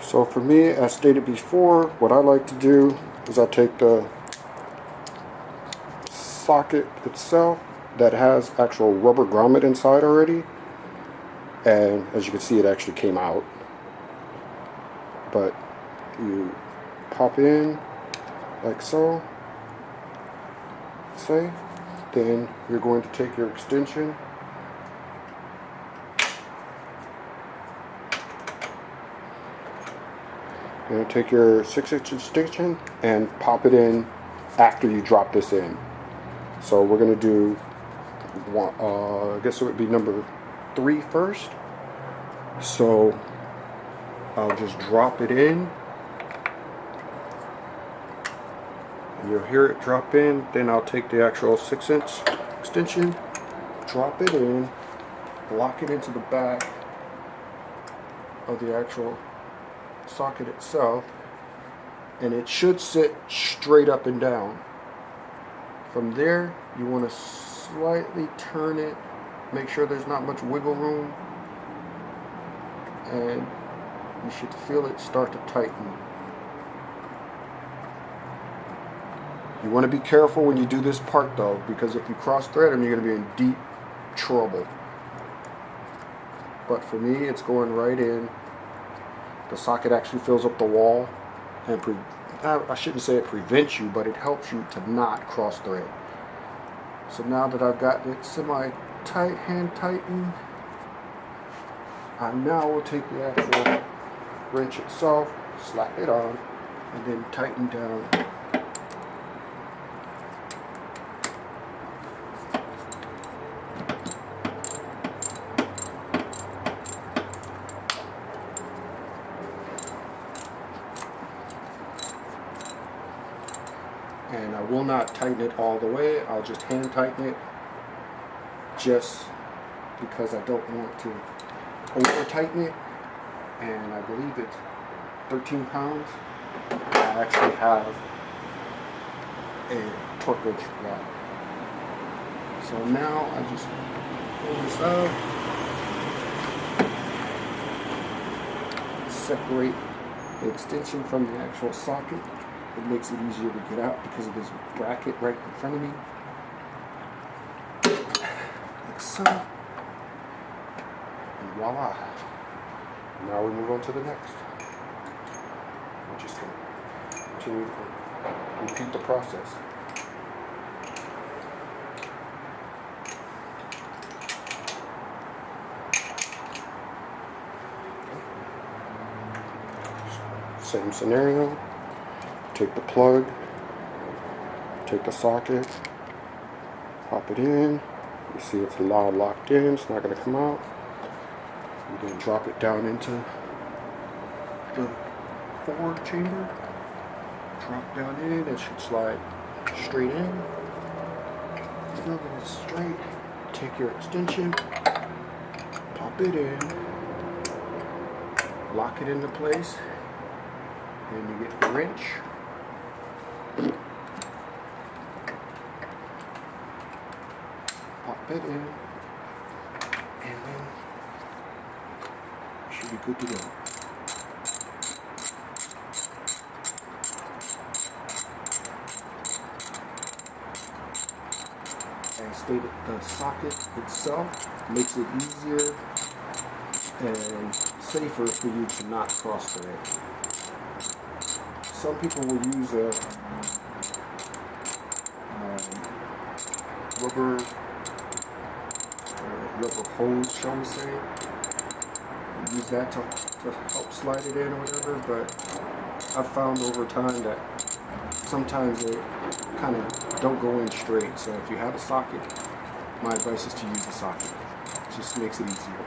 So for me, as stated before, what I like to do is I take the socket itself that has actual rubber grommet inside already, and as you can see, it actually came out. But you pop in like so, say, then you're going to take your extension and take your 6-inch extension and pop it in after you drop this in. So we're going to do one, I guess it would be number 3 first. So I'll just drop it in. You'll hear it drop in. Then I'll take the actual 6-inch extension, drop it in, lock it into the back of the actual socket itself, and it should sit straight up and down. From there, you want to slightly turn it, make sure there's not much wiggle room, and you should feel it start to tighten. You want to be careful when you do this part though, because if you cross thread them, you're going to be in deep trouble. But for me, it's going right in. The socket actually fills up the wall, and I shouldn't say it prevents you, but it helps you to not cross thread. So now that I've got it semi-tight, hand tightened, I now will take the actual wrench itself, slap it on, and then tighten down. And I will not tighten it all the way. I'll just hand tighten it, just because I don't want to over tighten it. And I believe it's 13 pounds. I actually have a torque wrench for that. So now I just pull this out, separate the extension from the actual socket. It makes it easier to get out because of this bracket right in front of me. Like so. And voila. Now we move on to the next. We're just going to continue to repeat the process. Same scenario. Take the plug, take the socket, pop it in. You see it's locked in, it's not going to come out. You then drop it down into the forward chamber. Drop down in, it should slide straight in. Feel that it's straight. Take your extension, pop it in, lock it into place. Then you get the wrench. Pop it in, and then you should be good to go. As stated, the socket itself makes it easier and safer for you to not cross thread. Some people will use a rubber hose, shall we say. Use that to help slide it in or whatever, but I've found over time that sometimes they kind of don't go in straight. So if you have a socket, my advice is to use the socket. It just makes it easier.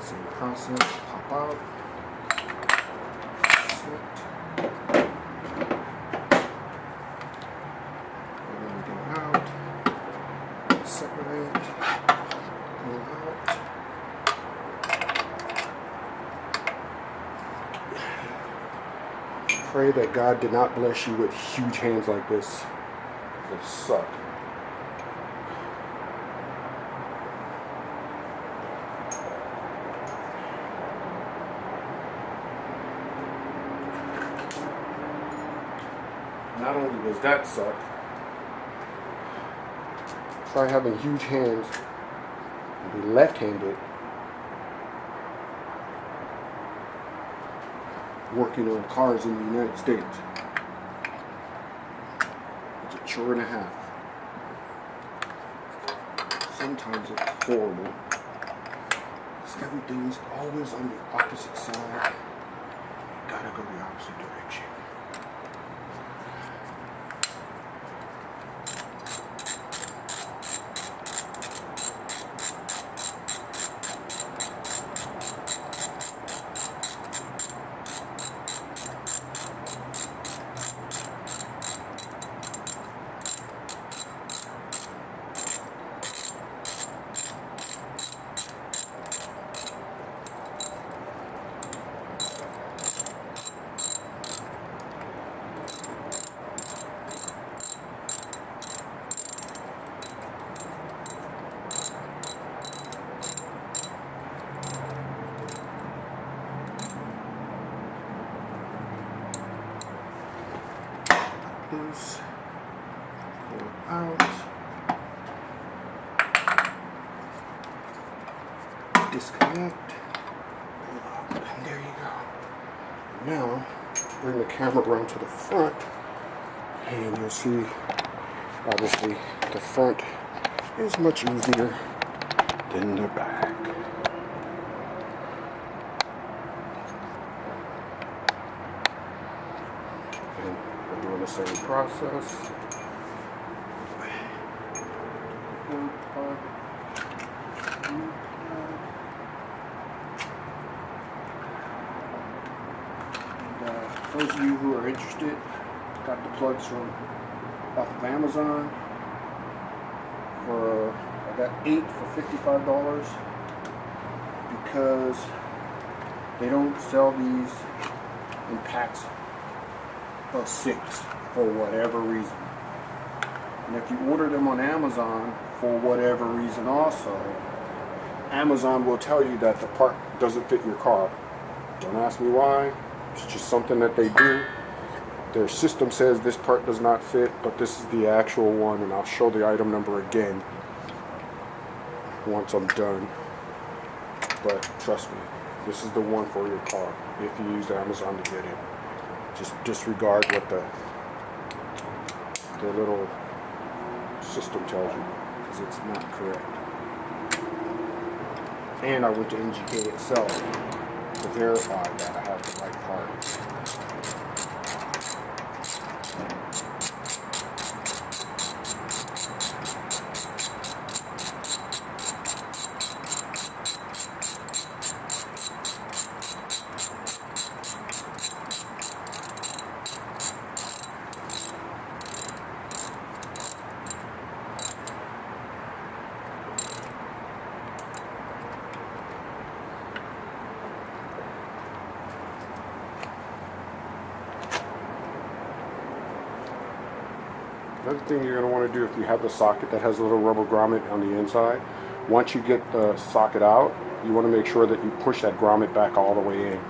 Same process, pop out, sit, everything out, separate, pull out. Pray that God did not bless you with huge hands like this. They suck. not only does that suck, try having huge hands and be left-handed working on cars in the United States. It's a chore and a half. Sometimes it's horrible. Because everything's always on the opposite side. You gotta go the opposite direction. Loose, pull it out, disconnect, and there you go. Now, bring the camera around to the front, and you'll see, obviously, the front is much easier than the back. Doing the same process. Those of you who are interested, got the plugs off of Amazon. I got 8 for $55 because they don't sell these in packs of 6 for whatever reason. And if you order them on Amazon for whatever reason also, Amazon will tell you that the part doesn't fit your car. Don't ask me why. It's just something that they do. Their system says this part does not fit, but this is the actual one, and I'll show the item number again once I'm done. But trust me, this is the one for your car if you use Amazon to get it. Just disregard what the little system tells you, because it's not correct. And I went to NGK itself to verify that I have the right part. Another thing you're going to want to do if you have the socket that has a little rubber grommet on the inside, once you get the socket out, you want to make sure that you push that grommet back all the way in,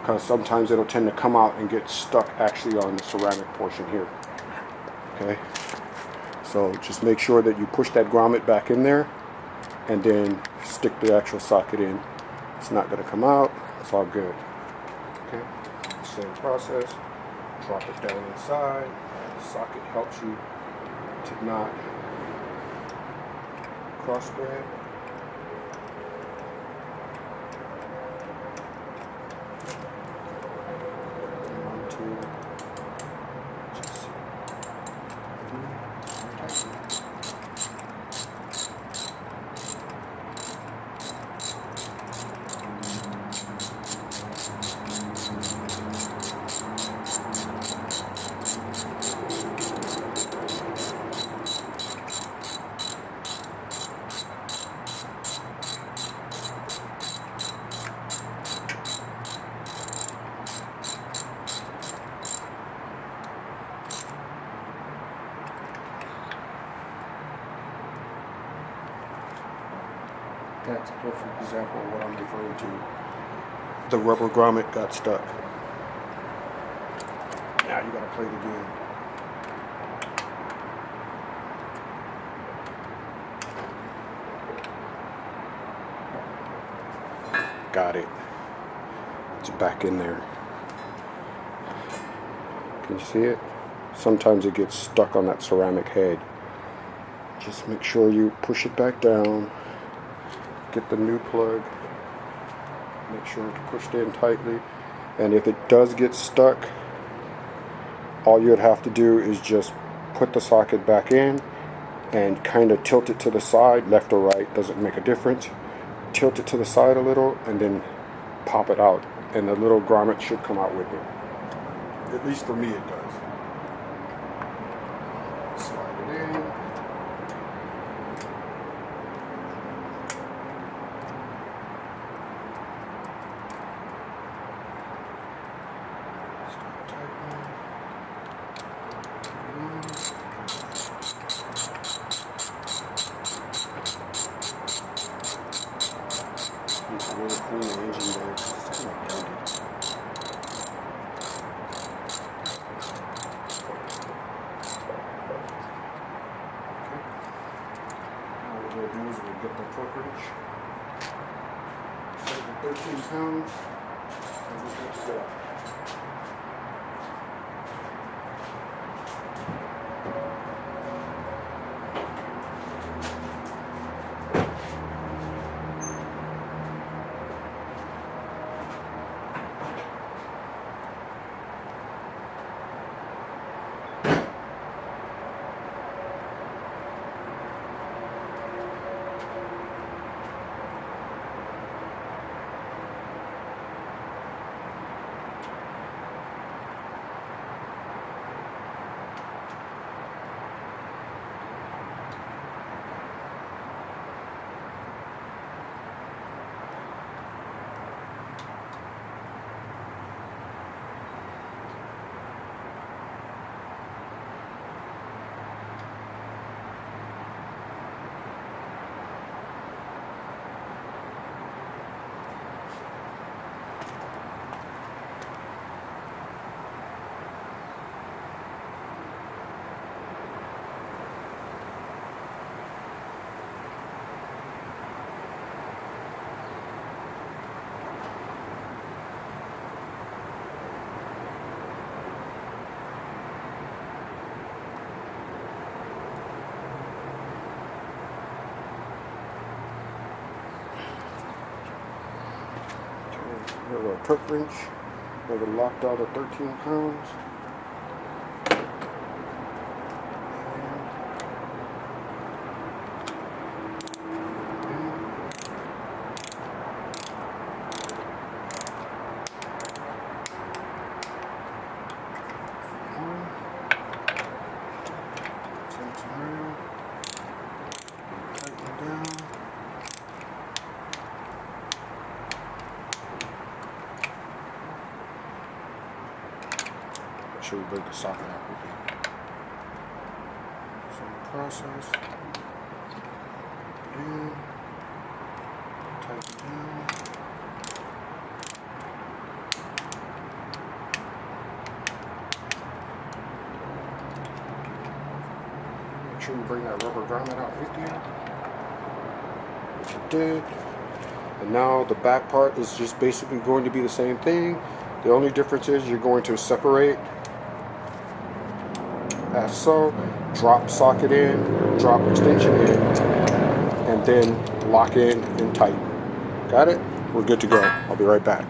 because sometimes it'll tend to come out and get stuck actually on the ceramic portion here. Okay, so just make sure that you push that grommet back in there and then stick the actual socket in. It's not going to come out. It's all good. Okay, same process. Drop it down inside. The socket helps you to not cross thread. That's a perfect example of what I'm referring to. The rubber grommet got stuck. Now you gotta play the game. got it. It's back in there. Can you see it? Sometimes it gets stuck on that ceramic head. Just make sure you push it back down. Get the new plug. Make sure it's pushed in tightly. And if it does get stuck, all you'd have to do is just put the socket back in and kind of tilt it to the side, left or right, doesn't make a difference. Tilt it to the side a little and then pop it out, and the little grommet should come out with it. At least for me it does. Slide it in. Start tightening. You can really clean the engine there because it's kind of dirty. All we're going to do is we'll get the torque wrench, set the 13 pounds, and we're good to go. Here's our torque wrench. We're going to lock down to 13 pounds. Tighten down. Should we break the socket out with it? Same process. In, tighten down. Make sure you bring that rubber grommet out with you, which you did. And now the back part is just basically going to be the same thing. The only difference is you're going to separate as so, drop socket in, drop extension in, and then lock in and tighten. Got it? We're good to go. I'll be right back.